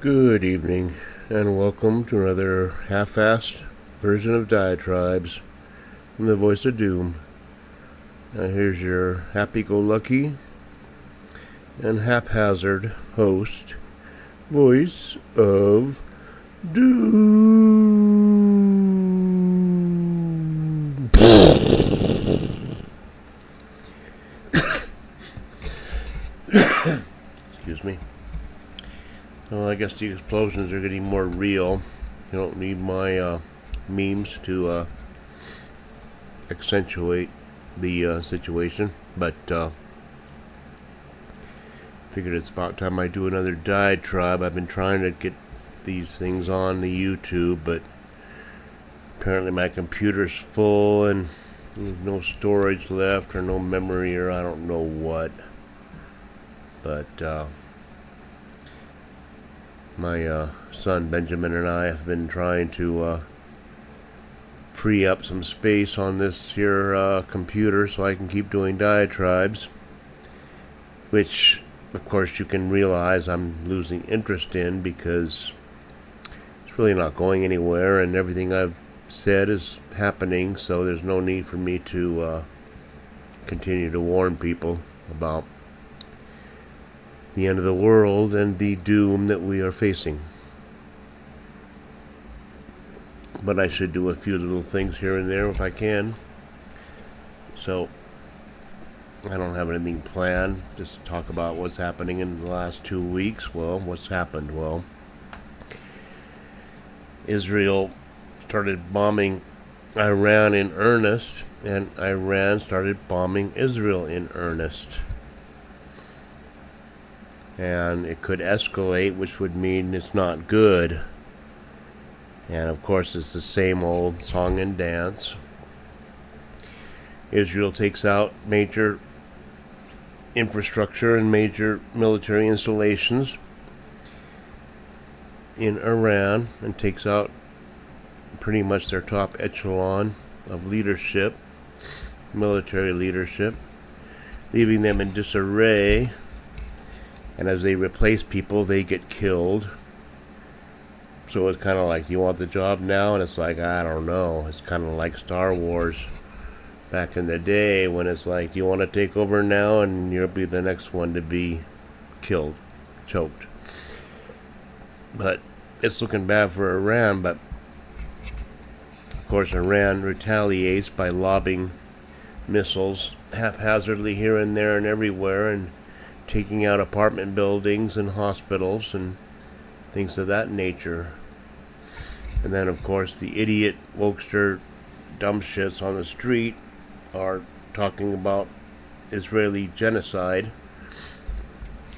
Good evening, and welcome to another half-assed version of Diatribes from the Voice of Doom. Now here's your happy-go-lucky and haphazard host, Voice of Doom. Excuse me. Well, I guess the explosions are getting more real. You don't need my memes to accentuate the situation, but figured it's about time I do another diatribe. I've been trying to get these things on the YouTube, but apparently my computer's full and there's no storage left or no memory or I don't know what. But my son Benjamin and I have been trying to free up some space on this here computer so I can keep doing diatribes, which of course you can realize I'm losing interest in because it's really not going anywhere and everything I've said is happening, so there's no need for me to continue to warn people about the end of the world and the doom that we are facing. But I should do a few little things here and there if I can. So I don't have anything planned. Just talk about what's happening in the last 2 weeks. Well, what's happened? Well, Israel started bombing Iran in earnest, and Iran started bombing Israel in earnest. And it could escalate, which would mean it's not good. And of course, it's the same old song and dance. Israel takes out major infrastructure and major military installations in Iran and takes out pretty much their top echelon of leadership, military leadership, leaving them in disarray. And as they replace people, they get killed. So it's kind of like, do you want the job now? And it's like, I don't know. It's kind of like Star Wars back in the day when it's like, do you want to take over now? And you'll be the next one to be killed, choked. But it's looking bad for Iran. But of course, Iran retaliates by lobbing missiles haphazardly here and there and everywhere and taking out apartment buildings and hospitals and things of that nature. And then of course the idiot wokester dumb shits on the street are talking about Israeli genocide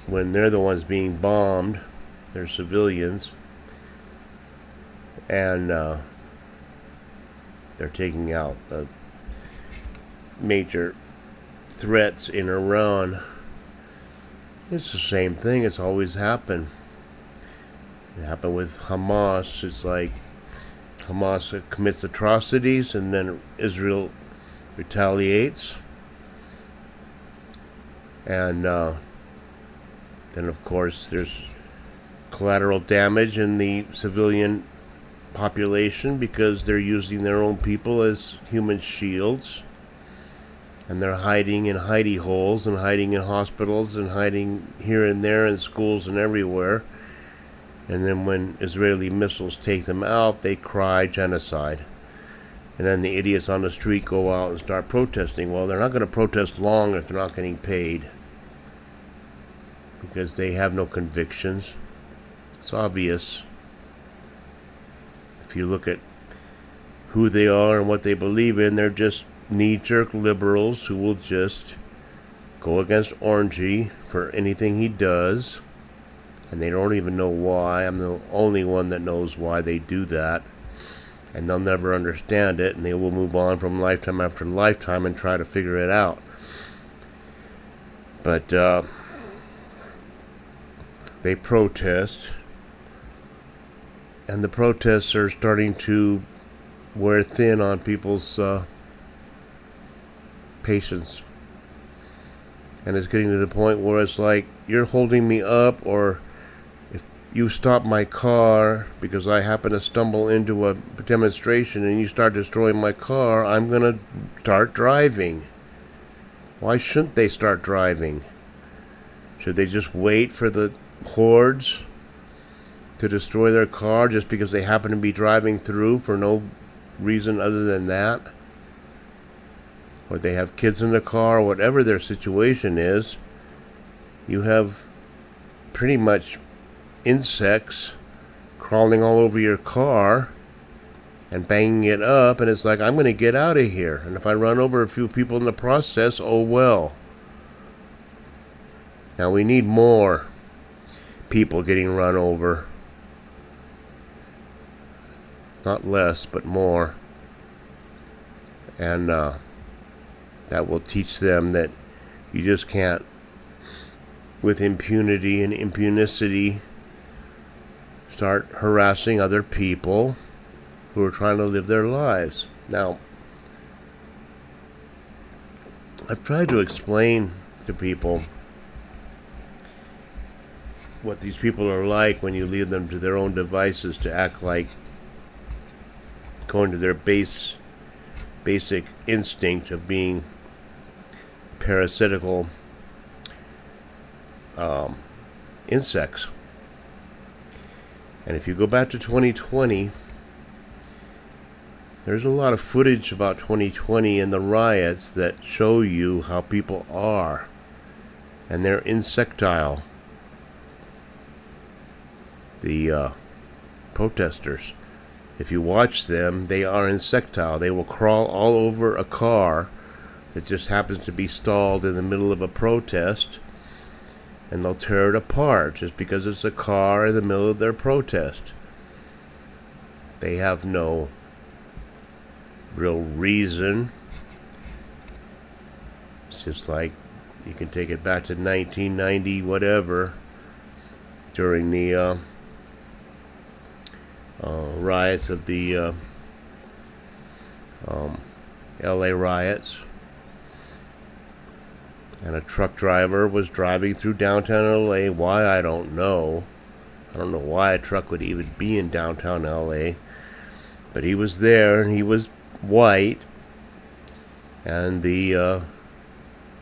when they're the ones being bombed. They're civilians, and they're taking out the major threats in Iran. It's the same thing. It's always happened. It happened with Hamas. It's like Hamas commits atrocities and then Israel retaliates. And then, of course, there's collateral damage in the civilian population because they're using their own people as human shields. And they're hiding in hidey holes and hiding in hospitals and hiding here and there in schools and everywhere. And then when Israeli missiles take them out, they cry genocide. And then the idiots on the street go out and start protesting. Well, they're not going to protest long if they're not getting paid, because they have no convictions. It's obvious. If you look at who they are and what they believe in, they're just knee-jerk liberals who will just go against Orangey for anything he does, and they don't even know why. I'm the only one that knows why they do that, and they'll never understand it, and they will move on from lifetime after lifetime and try to figure it out. But they protest, and the protests are starting to wear thin on people's patience. And it's getting to the point where it's like, you're holding me up, or you stop my car because I happen to stumble into a demonstration and you start destroying my car, I'm going to start driving. Why shouldn't they start driving? Should they just wait for the hordes to destroy their car just because they happen to be driving through for no reason other than that? Or they have kids in the car, or whatever their situation is. You have pretty much insects crawling all over your car and banging it up, and it's like, I'm going to get out of here. And if I run over a few people in the process, oh well. Now we need more people getting run over. Not less, but more. And that will teach them that you just can't, with impunity and impunicity, start harassing other people who are trying to live their lives. Now, I've tried to explain to people what these people are like when you leave them to their own devices to act like, going to their basic instinct of being parasitical insects. And if you go back to 2020, there's a lot of footage about 2020 and the riots that show you how people are, and they're insectile. The protesters, if you watch them, they are insectile. They will crawl all over a car that just happens to be stalled in the middle of a protest, and they'll tear it apart just because it's a car in the middle of their protest. They have no real reason. It's just like, you can take it back to 1990 whatever, during the riots of the LA riots, and a truck driver was driving through downtown LA. Why, I don't know. I don't know why a truck would even be in downtown LA, but he was there, and he was white, and the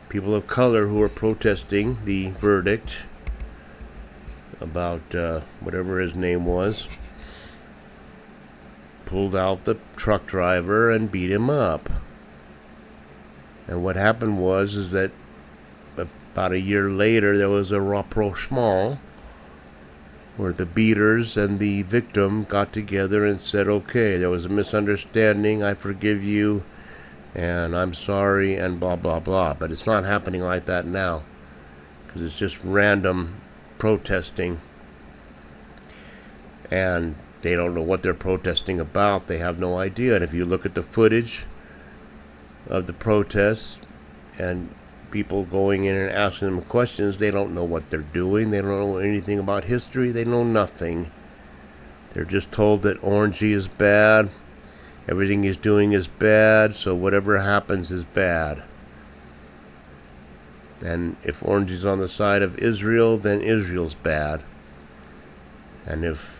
people of color who were protesting the verdict about whatever his name was, pulled out the truck driver and beat him up. And what happened was that about a year later there was a rapprochement where the beaters and the victim got together and said, okay, there was a misunderstanding, I forgive you, and I'm sorry, and blah blah blah. But it's not happening like that now, because it's just random protesting, and they don't know what they're protesting about. They have no idea. And if you look at the footage of the protests and people going in and asking them questions, they don't know what they're doing. They don't know anything about history. They know nothing. They're just told that Orangey is bad. Everything he's doing is bad, so whatever happens is bad. And if Orangey's on the side of Israel, then Israel's bad. And if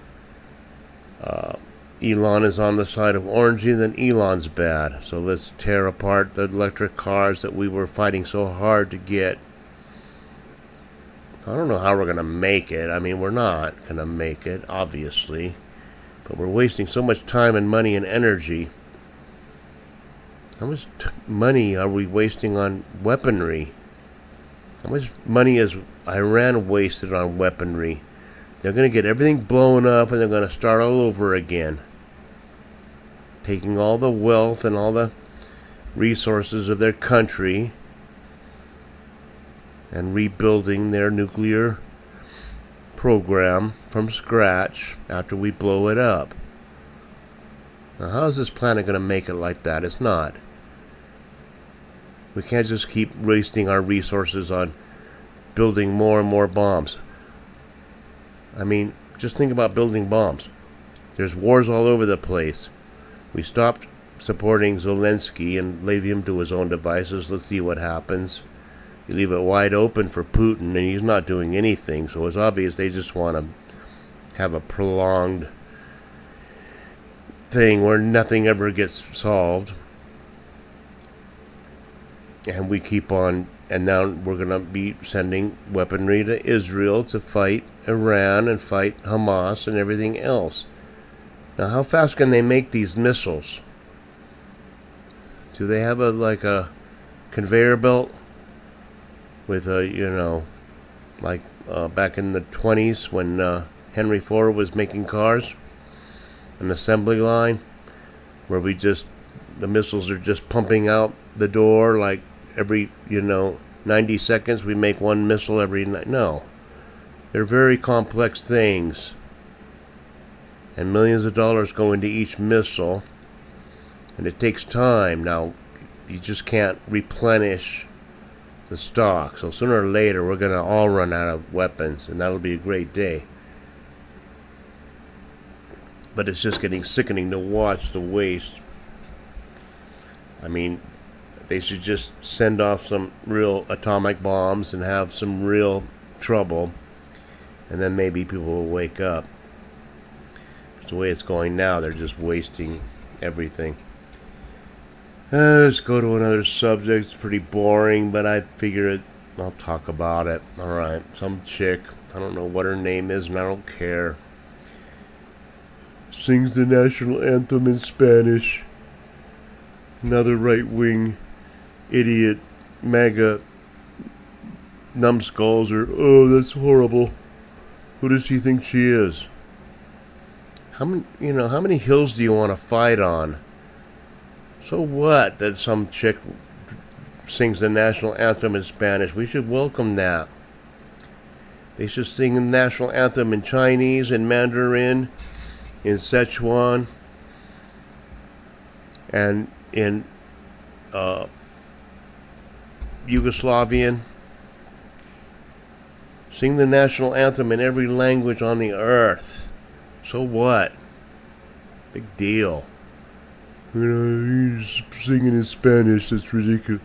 Elon is on the side of Orangey, then Elon's bad. So let's tear apart the electric cars that we were fighting so hard to get. I don't know how we're going to make it. I mean, we're not going to make it, obviously. But we're wasting so much time and money and energy. How much money are we wasting on weaponry? How much money has Iran wasted on weaponry? They're going to get everything blown up and they're going to start all over again. Taking all the wealth and all the resources of their country and rebuilding their nuclear program from scratch after we blow it up. Now, how is this planet going to make it like that? It's not. We can't just keep wasting our resources on building more and more bombs. I mean, just think about building bombs. There's wars all over the place. We stopped supporting Zelensky and leave him to his own devices. Let's see what happens. You leave it wide open for Putin, and he's not doing anything, so it's obvious they just want to have a prolonged thing where nothing ever gets solved. And we keep on, and now we're going to be sending weaponry to Israel to fight Iran and fight Hamas and everything else. Now, how fast can they make these missiles? Do they have a conveyor belt with back in the 20s when Henry Ford was making cars, an assembly line where the missiles are just pumping out the door like every 90 seconds we make one missile every night? No, they're very complex things, and millions of dollars go into each missile, and it takes time. Now, you just can't replenish the stock, so sooner or later we're going to all run out of weapons, and that'll be a great day. But it's just getting sickening to watch the waste. I mean, they should just send off some real atomic bombs and have some real trouble, and then maybe people will wake up. The way it's going now, they're just wasting everything. Let's go to another subject. It's pretty boring, but I figure I'll talk about it. Alright, some chick, I don't know what her name is, and I don't care, sings the national anthem in Spanish. Another right-wing idiot, MAGA numbskulls are, oh, that's horrible. Who does she think she is? How many hills do you want to fight on? So what that some chick sings the national anthem in Spanish? We should welcome that. They should sing the national anthem in Chinese, in Mandarin, in Sichuan, and in Yugoslavian. Sing the national anthem in every language on the earth. So what? Big deal. He's singing in Spanish. That's ridiculous.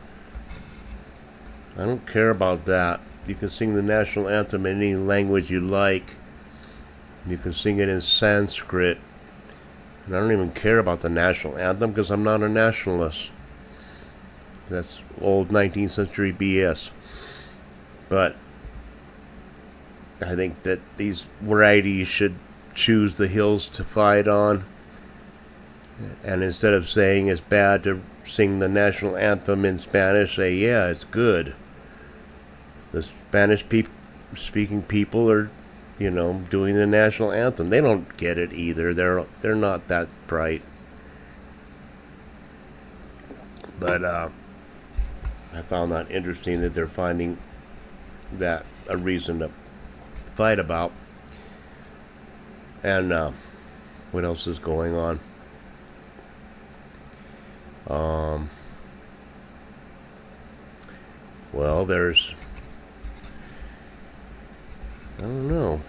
I don't care about that. You can sing the national anthem in any language you like. You can sing it in Sanskrit. And I don't even care about the national anthem because I'm not a nationalist. That's old 19th century BS. But I think that these varieties should choose the hills to fight on. And instead of saying it's bad to sing the national anthem in Spanish, say, yeah, it's good. The Spanish speaking people are, doing the national anthem. They don't get it either. They're not that bright. But I found that interesting that they're finding that a reason to fight about. And what else is going on? Well, there's, I don't know.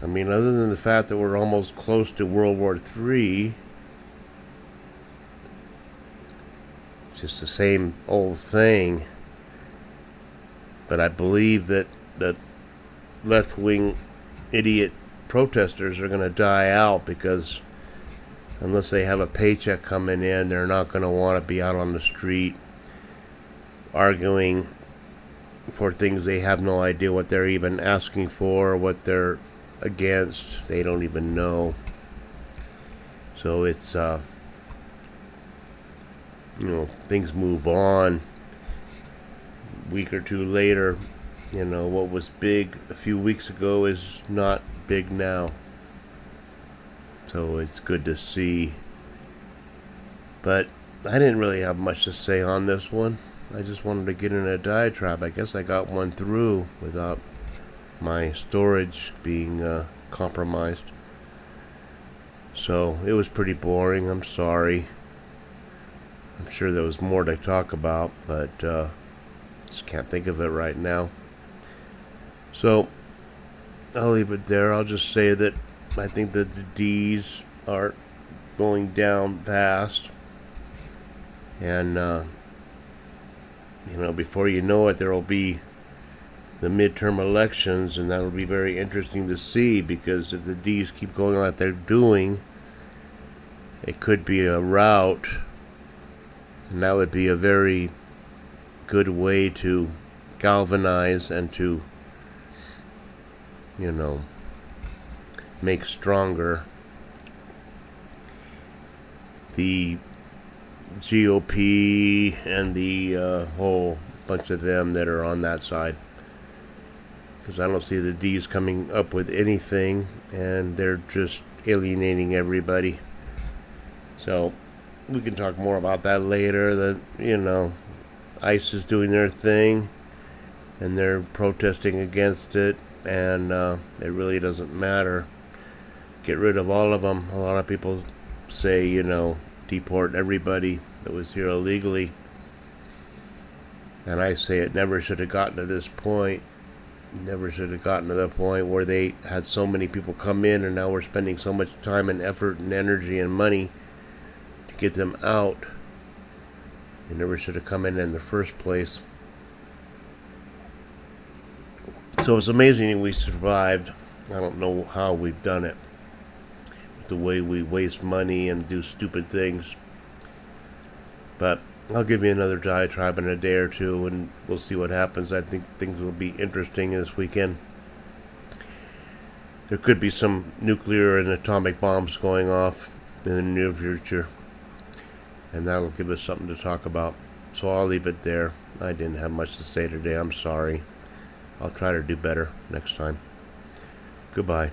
I mean, other than the fact that we're almost close to World War III, it's just the same old thing. But I believe that left-wing idiot protesters are going to die out, because unless they have a paycheck coming in, they're not going to want to be out on the street arguing for things they have no idea what they're even asking for, what they're against. They don't even know. So it's things move on. A week or two later, what was big a few weeks ago is not big now. So it's good to see. But I didn't really have much to say on this one. I just wanted to get in a diatribe. I guess I got one through without my storage being compromised. So it was pretty boring. I'm sorry. I'm sure there was more to talk about, but just can't think of it right now. So I'll leave it there. I'll just say that I think that the D's are going down fast, and before you know it, there will be the midterm elections, and that'll be very interesting to see, because if the D's keep going like they're doing, it could be a rout, and that would be a very good way to galvanize and to, make stronger the GOP and the whole bunch of them that are on that side. Because I don't see the D's coming up with anything, and they're just alienating everybody. So we can talk more about that later. ICE is doing their thing, and they're protesting against it, and it really doesn't matter. Get rid of all of them. A lot of people say, deport everybody that was here illegally. And I say it never should have gotten to this point. Never should have gotten to the point where they had so many people come in, and now we're spending so much time and effort and energy and money to get them out. They never should have come in the first place. So it's amazing we survived. I don't know how we've done it. The way we waste money and do stupid things. But I'll give you another diatribe in a day or two, and we'll see what happens. I think things will be interesting this weekend. There could be some nuclear and atomic bombs going off in the near future, and that'll give us something to talk about. So I'll leave it there. I didn't have much to say today. I'm sorry. I'll try to do better next time. Goodbye.